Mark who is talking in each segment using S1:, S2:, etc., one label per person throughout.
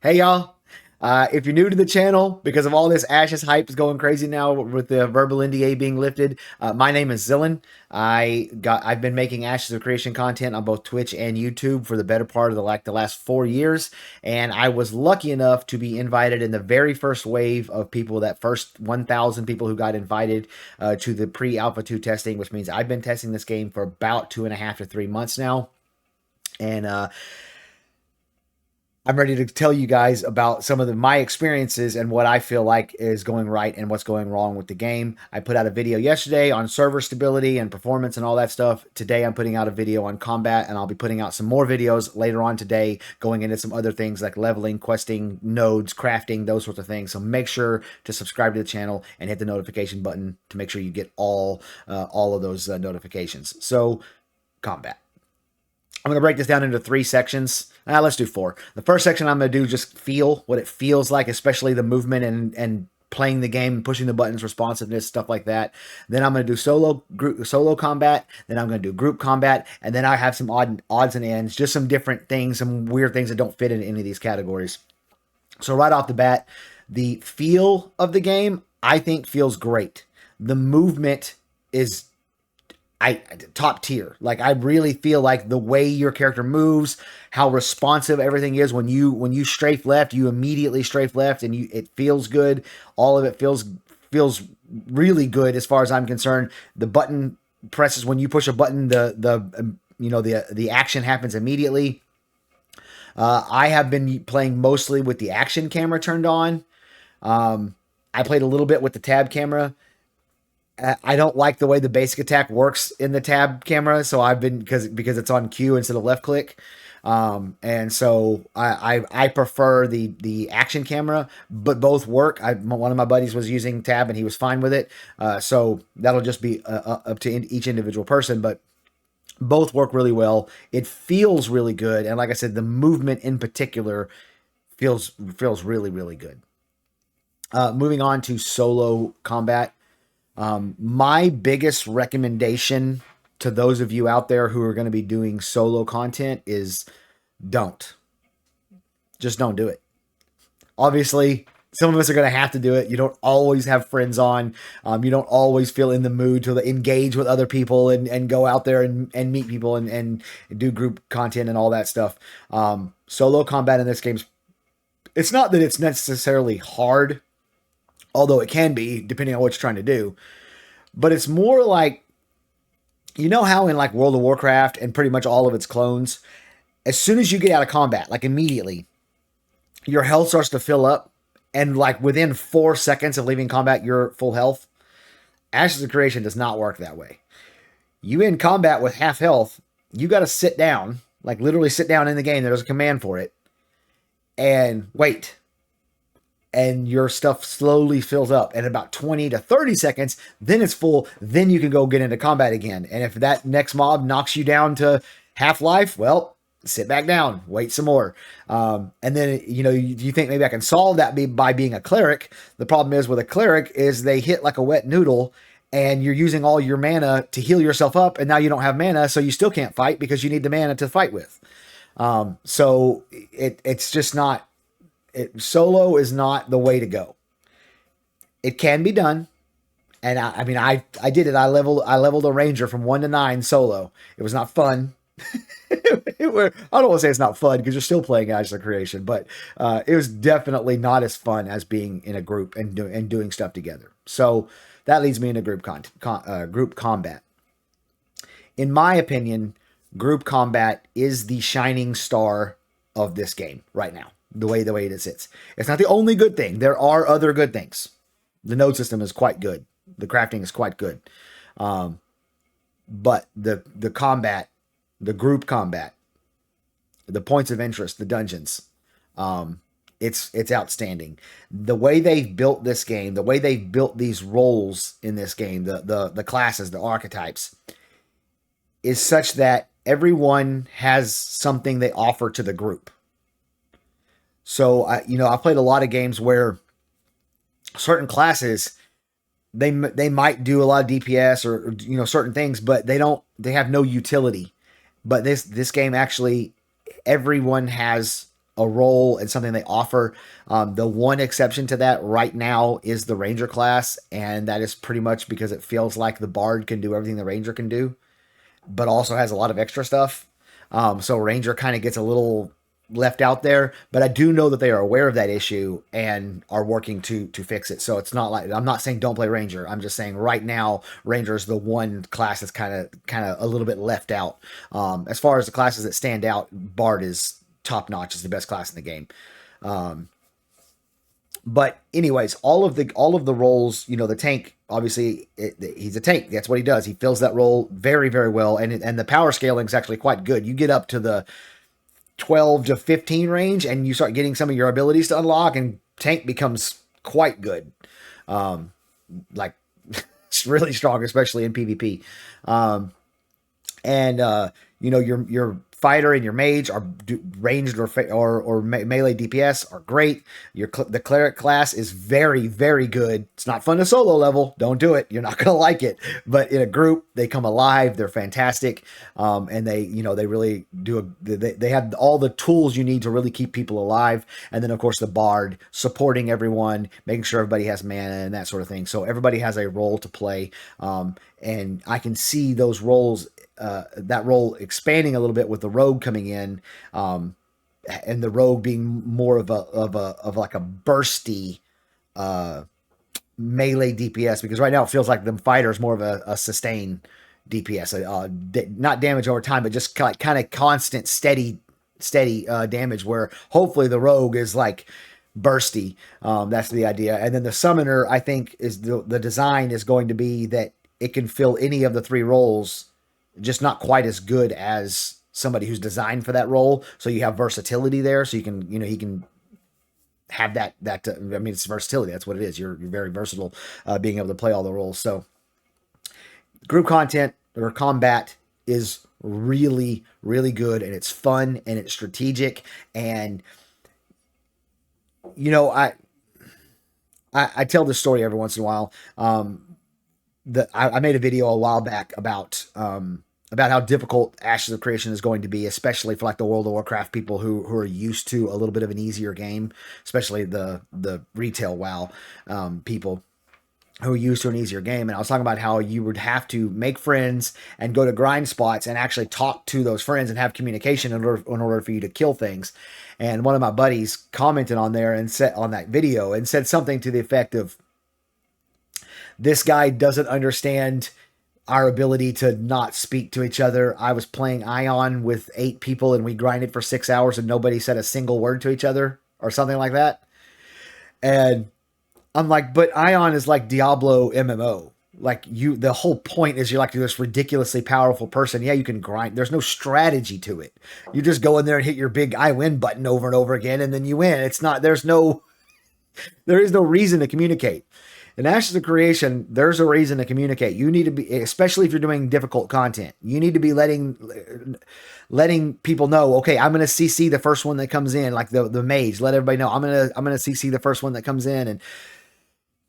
S1: Hey y'all. If you're new to the channel, because of all this Ashes hype is going crazy now with the verbal NDA being lifted, my name is Zillan. I've been making Ashes of Creation content on both Twitch and YouTube for the better part of the last 4 years, and I was lucky enough to be invited in the very first wave of people, that first 1,000 people who got invited to the pre-Alpha 2 testing, which means I've been testing this game for about 2.5 to 3 months now, and I'm ready to tell you guys about some of my experiences and what I feel like is going right and what's going wrong with the game. I put out a video yesterday on server stability and performance and all that stuff. Today I'm putting out a video on combat, and I'll be putting out some more videos later on today going into some other things like leveling, questing, nodes, crafting, those sorts of things. So make sure to subscribe to the channel and hit the notification button to make sure you get all of those notifications. So combat. I'm going to break this down into 3 sections. Let's do 4. The first section I'm going to do just feel what it feels like, especially the movement and playing the game, pushing the buttons, responsiveness, stuff like that. Then I'm going to do solo combat. Then I'm going to do group combat, and then I have some odds and ends, just some different things, some weird things that don't fit in any of these categories. So right off the bat, the feel of the game I think feels great. The movement is top tier. Like, I really feel like the way your character moves, how responsive everything is. When you strafe left, you immediately strafe left, and it feels good. All of it feels really good as far as I'm concerned. The button presses, when you push a button, the action happens immediately. I have been playing mostly with the action camera turned on. I played a little bit with the tab camera. I don't like the way the basic attack works in the tab camera, so I've been because it's on Q instead of left click, and so I prefer the action camera, but both work. One of my buddies was using tab and he was fine with it, so that'll just be up to each individual person, but both work really well. It feels really good, and like I said, the movement in particular feels really good. Moving on to solo combat. My biggest recommendation to those of you out there who are going to be doing solo content is just don't do it. Obviously, some of us are going to have to do it. You don't always have friends on. You don't always feel in the mood to engage with other people and go out there and meet people and do group content and all that stuff. Solo combat in this game, it's not that it's necessarily hard, although it can be, depending on what you're trying to do. But it's more like, you know how in like World of Warcraft and pretty much all of its clones, as soon as you get out of combat, like immediately, your health starts to fill up, and like within 4 seconds of leaving combat, you're full health. Ashes of Creation does not work that way. You in combat with half health, you got to sit down, like literally sit down in the game. There's a command for it, and wait. And your stuff slowly fills up. In about 20 to 30 seconds, then it's full. Then you can go get into combat again. And if that next mob knocks you down to half life, well, sit back down, wait some more. And then, you think maybe I can solve that by being a cleric. The problem is with a cleric is they hit like a wet noodle, and you're using all your mana to heal yourself up, and now you don't have mana, so you still can't fight because you need the mana to fight with. So it's just not... solo is not the way to go. It can be done, and I did it. I leveled a ranger from 1 to 9 solo. It was not fun. I don't want to say it's not fun because you're still playing Ashes of Creation, but it was definitely not as fun as being in a group and doing stuff together. So that leads me into group combat. In my opinion, group combat is the shining star of this game right now. The way it sits. It's not the only good thing. There are other good things. The node system is quite good. The crafting is quite good. But the combat, the group combat, the points of interest, the dungeons, it's outstanding. The way they've built this game, the way they've built these roles in this game, the classes, the archetypes, is such that everyone has something they offer to the group. So, I've played a lot of games where certain classes, they might do a lot of DPS or certain things, but they have no utility. But this game actually, everyone has a role and something they offer. The one exception to that right now is the Ranger class, and that is pretty much because it feels like the Bard can do everything the Ranger can do, but also has a lot of extra stuff. So Ranger kind of gets a little left out there, but I do know that they are aware of that issue and are working to fix it. So it's not like, I'm not saying don't play Ranger. I'm just saying right now Ranger is the one class that's kind of a little bit left out. As far as the classes that stand out, Bard is top notch, is the best class in the game. Um, but anyways, all of the roles, the tank, obviously he's a tank. That's what he does. He fills that role very, very well, and the power scaling is actually quite good. You get up to the 12 to 15 range, and you start getting some of your abilities to unlock, and tank becomes quite good. Um, like it's really strong, especially in PvP. Um, and your fighter and your mage are ranged or melee DPS are great. The cleric class is very, very good. It's not fun to solo level. Don't do it. You're not gonna like it. But in a group, they come alive. They're fantastic, and they really do. They have all the tools you need to really keep people alive. And then of course the bard supporting everyone, making sure everybody has mana and that sort of thing. So everybody has a role to play, and I can see those roles, that role expanding a little bit with the rogue coming in, and the rogue being more of like a bursty melee DPS, because right now it feels like the fighter is more of a sustain DPS, not damage over time, but just kind of constant, steady damage. Where hopefully the rogue is like bursty. That's the idea. And then the summoner, I think, is the design is going to be that it can fill any of the three roles, just not quite as good as somebody who's designed for that role. So you have versatility there. So you can, he can have that, I mean, it's versatility. That's what it is. You're very versatile, being able to play all the roles. So group content or combat is really, really good, and it's fun and it's strategic. And, I tell this story every once in a while. I made a video a while back about how difficult Ashes of Creation is going to be, especially for like the World of Warcraft people who are used to a little bit of an easier game, especially the retail WoW people who are used to an easier game. And I was talking about how you would have to make friends and go to grind spots and actually talk to those friends and have communication in order for you to kill things. And one of my buddies commented on there and said on that video and said something to the effect of, "This guy doesn't understand our ability to not speak to each other. I was playing Ion with 8 people and we grinded for 6 hours and nobody said a single word to each other," or something like that. And I'm like, but Ion is like Diablo MMO. Like the whole point is you're like this ridiculously powerful person. Yeah, you can grind. There's no strategy to it. You just go in there and hit your big I win button over and over again, and then you win. There is no reason to communicate. In Ashes of Creation, there's a reason to communicate. You need to be, especially if you're doing difficult content, you need to be letting people know, okay, I'm going to CC the first one that comes in, like the mage. Let everybody know I'm going to CC the first one that comes in, and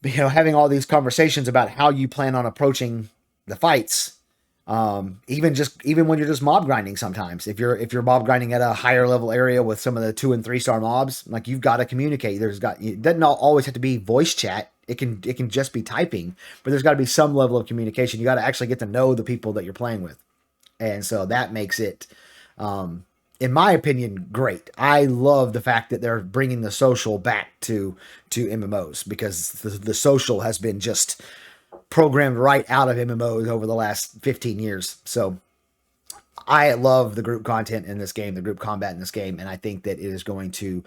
S1: having all these conversations about how you plan on approaching the fights. Even when you're just mob grinding, sometimes if you're mob grinding at a higher level area with some of the 2 and 3 star mobs, like you've got to communicate. It doesn't always have to be voice chat. It can just be typing, but there's got to be some level of communication. You got to actually get to know the people that you're playing with, and so that makes it, in my opinion, great. I love the fact that they're bringing the social back to MMOs, because the social has been just programmed right out of MMOs over the last 15 years. So I love the group content in this game, the group combat in this game, and I think that it's going to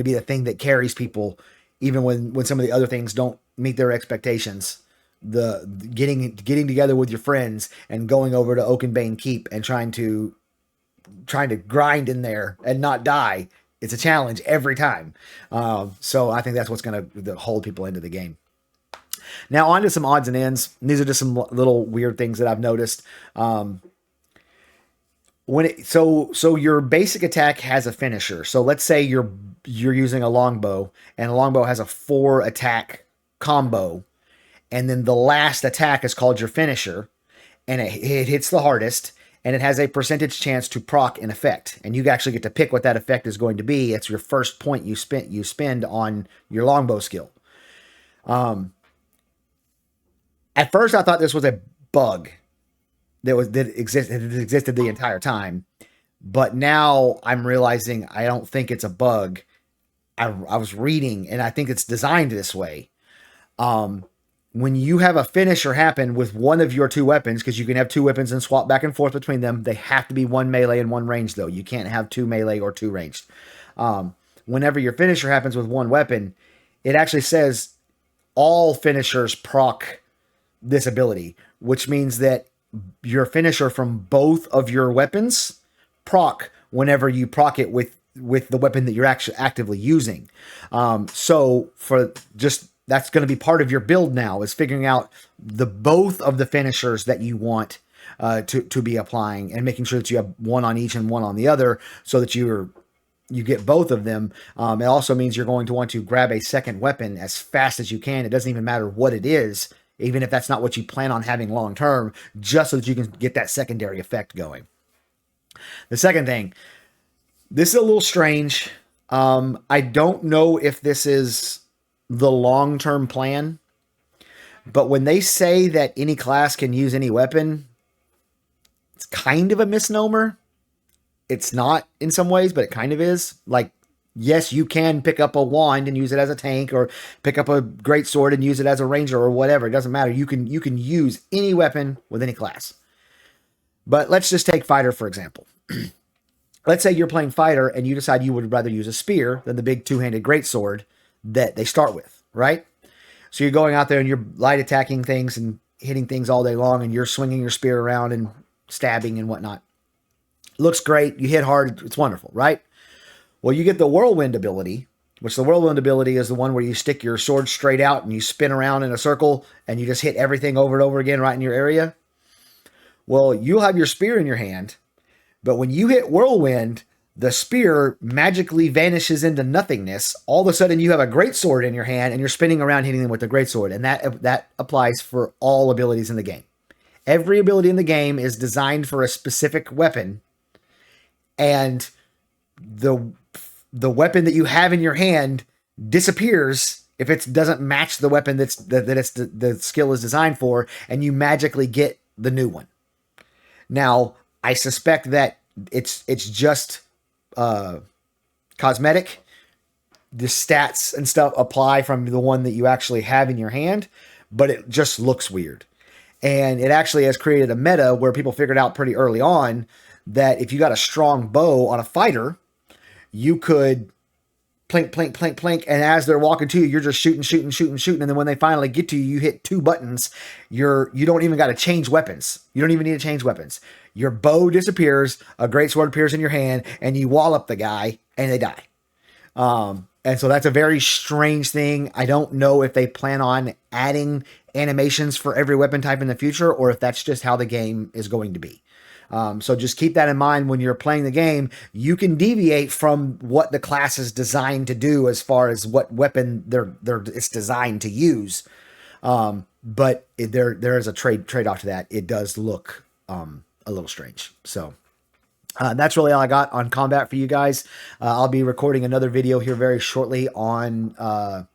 S1: be the thing that carries people, even when some of the other things don't meet their expectations. The getting together with your friends and going over to Oakenbane Keep and trying to grind in there and not die. It's a challenge every time. So I think that's what's going to hold people into the game. Now on to some odds and ends. These are just some little weird things that I've noticed. So your basic attack has a finisher. So let's say you're using a longbow, and a longbow has a 4 attack combo, and then the last attack is called your finisher, and it hits the hardest, and it has a percentage chance to proc an effect, and you actually get to pick what that effect is going to be. It's your first point you spend on your longbow skill. At first, I thought this was a bug that existed the entire time, but now I'm realizing I don't think it's a bug. I was reading, and I think it's designed this way. When you have a finisher happen with one of your two weapons, because you can have two weapons and swap back and forth between them, they have to be one melee and one ranged, though. You can't have two melee or two ranged. Whenever your finisher happens with one weapon, it actually says all finishers proc this ability, which means that your finisher from both of your weapons proc whenever you proc it with the weapon that you're actually actively using. So for just that's going to be part of your build now, is figuring out the both of the finishers that you want to be applying, and making sure that you have one on each and one on the other, so that you get both of them. It also means you're going to want to grab a second weapon as fast as you can. It doesn't even matter what it is, even if that's not what you plan on having long term, just so that you can get that secondary effect going. The second thing, this is a little strange. I don't know if this is the long-term plan, but when they say that any class can use any weapon, it's kind of a misnomer. It's not in some ways, but it kind of is. Like, yes, you can pick up a wand and use it as a tank, or pick up a great sword and use it as a ranger, or whatever. It doesn't matter. You can use any weapon with any class. But let's just take fighter, for example. Let's say you're playing fighter and you decide you would rather use a spear than the big two-handed greatsword that they start with, right? So you're going out there and you're light attacking things and hitting things all day long, and you're swinging your spear around and stabbing and whatnot. Looks great. You hit hard. It's wonderful, right? Well, you get the whirlwind ability, which the whirlwind ability is the one where you stick your sword straight out and you spin around in a circle and you just hit everything over and over again right in your area. Well, you'll have your spear in your hand, but when you hit whirlwind, the spear magically vanishes into nothingness. All of a sudden, you have a greatsword in your hand, and you're spinning around hitting them with the greatsword. And that applies for all abilities in the game. Every ability in the game is designed for a specific weapon, and the weapon that you have in your hand disappears if it doesn't match the weapon the skill is designed for, and you magically get the new one. Now, I suspect that it's just cosmetic. The stats and stuff apply from the one that you actually have in your hand, but it just looks weird. And it actually has created a meta where people figured out pretty early on that if you got a strong bow on a fighter, you could plink, plink, plink, plink, and as they're walking to you, you're just shooting, and then when they finally get to you, you hit two buttons. You don't even got to change weapons. You don't even need to change weapons. Your bow disappears, a greatsword appears in your hand, and you wallop the guy, and they die. And so that's a very strange thing. I don't know if they plan on adding animations for every weapon type in the future, or if that's just how the game is going to be. So just keep that in mind when you're playing the game. You can deviate from what the class is designed to do as far as what weapon it's designed to use. But there is a trade-off to that. It does look a little strange. So that's really all I got on combat for you guys. I'll be recording another video here very shortly on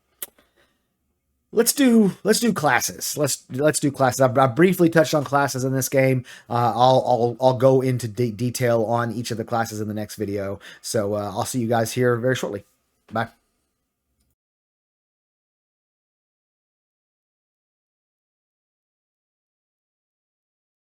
S1: let's do classes. Let's do classes. I briefly touched on classes in this game. I'll go into detail on each of the classes in the next video. So I'll see you guys here very shortly. Bye.